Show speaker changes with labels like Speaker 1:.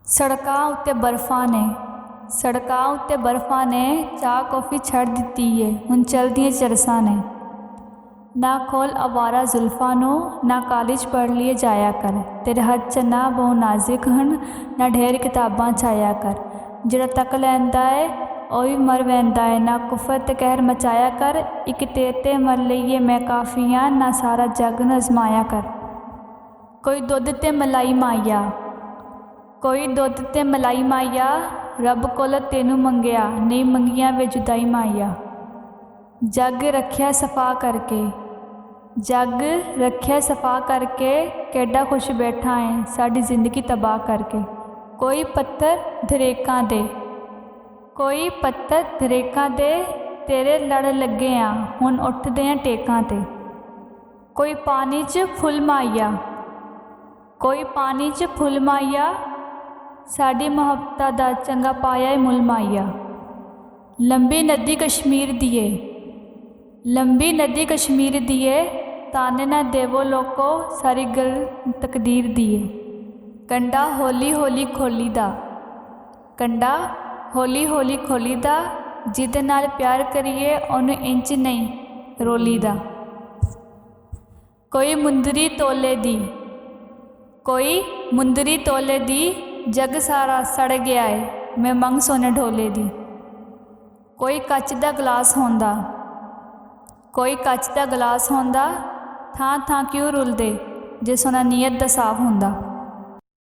Speaker 1: ਸੜਕਾਂ ਉੱਤੇ ਬਰਫਾਂ ਨੇ ਚਾਹ ਕੌਫੀ ਛੱਡ ਦਿੱਤੀ ਏ, ਹੁਣ ਚਲਦੀਆਂ ਚਰਸਾਂ ਨੇ। ਨਾ ਖੋਲ ਅਵਾਰਾ ਜ਼ੁਲਫਾਂ ਨੂੰ, ਨਾ ਕਾਲਜ ਪੜ੍ਹ ਲਈਏ ਜਾਇਆ ਕਰ। ਤੇਰੇ ਹੱਥ 'ਚ ਨਾ ਬਹੁ ਨਾਜ਼ੁਕ ਹਨ, ਨਾ ਢੇਰ ਕਿਤਾਬਾਂ ਛਾਇਆ ਕਰ। ਜਿਹੜਾ ਤੱਕ ਲੈਂਦਾ ਏ ਉਹ ਵੀ ਮਰ ਵਹਿੰਦਾ ਏ, ਨਾ ਕੁਫਰ ਤੇ ਕਹਿਰ ਮਚਾਇਆ ਕਰ। ਇੱਕ ਤੇ ਮਰ ਲਈਏ ਮੈਂ ਕਾਫੀ ਆਂ, ਨਾ ਸਾਰਾ ਜੱਗ ਨੂੰ ਅਜ਼ਮਾਇਆ ਕਰ। ਕੋਈ ਦੁੱਧ ਤੇ ਮਲਾਈ ਮਾਇਆ, ਰੱਬ ਕੋਲ ਤੈਨੂੰ ਮੰਗਿਆ, ਨਹੀਂ ਮੰਗੀਆਂ ਵੇ ਜੁਦਾਈ ਮਾਇਆ। ਜੱਗ ਰੱਖਿਆ ਸਫਾ ਕਰਕੇ, ਕਿੱਡਾ ਖੁਸ਼ ਬੈਠਾ ਏ ਸਾਡੀ ਜ਼ਿੰਦਗੀ ਤਬਾਹ ਕਰਕੇ। ਕੋਈ ਪੱਥਰ ਦਰੇਕਾਂ ਦੇ ਤੇਰੇ ਲੜ ਲੱਗੇ ਆ, ਹੁਣ ਉੱਠਦੇ ਆ ਟੇਕਾਂ ਤੇ। ਕੋਈ ਪਾਣੀ 'ਚ ਫੁੱਲ ਮਾਇਆ, ਸਾਡੀ ਮੁਹੱਬਤਾਂ ਦਾ ਚੰਗਾ ਪਾਇਆ ਏ ਮੁੱਲ ਮਾਇਆ। ਲੰਬੀ ਨਦੀ ਕਸ਼ਮੀਰ ਦੀਏ, ਤਾਨੇ ਨਾ ਦੇਵੋ ਲੋਕੋ, ਸਾਰੀ ਗੱਲ ਤਕਦੀਰ ਦੀਏ। ਕੰਡਾ ਹੌਲੀ ਹੌਲੀ ਖੋਲੀਦਾ, ਜਿਹਦੇ ਨਾਲ ਪਿਆਰ ਕਰੀਏ ਉਹਨੂੰ ਇੰਚ ਨਹੀਂ ਰੋਲੀਦਾ। ਕੋਈ ਮੁੰਦਰੀ ਤੋਲੇ ਦੀ, ਜੱਗ ਸਾਰਾ ਸੜ ਗਿਆ ਏ, ਮੈਂ ਮੰਗ ਸੋਨੇ ਢੋਲੇ ਦੀ। ਕੋਈ ਕੱਚ ਦਾ ਗਲਾਸ ਹੁੰਦਾ, ਥਾਂ ਕਿਉਂ ਰੁਲਦੇ ਜੇ ਸੋਨਾ ਨੀਅਤ ਦਾ ਸਾਫ਼ ਹੁੰਦਾ।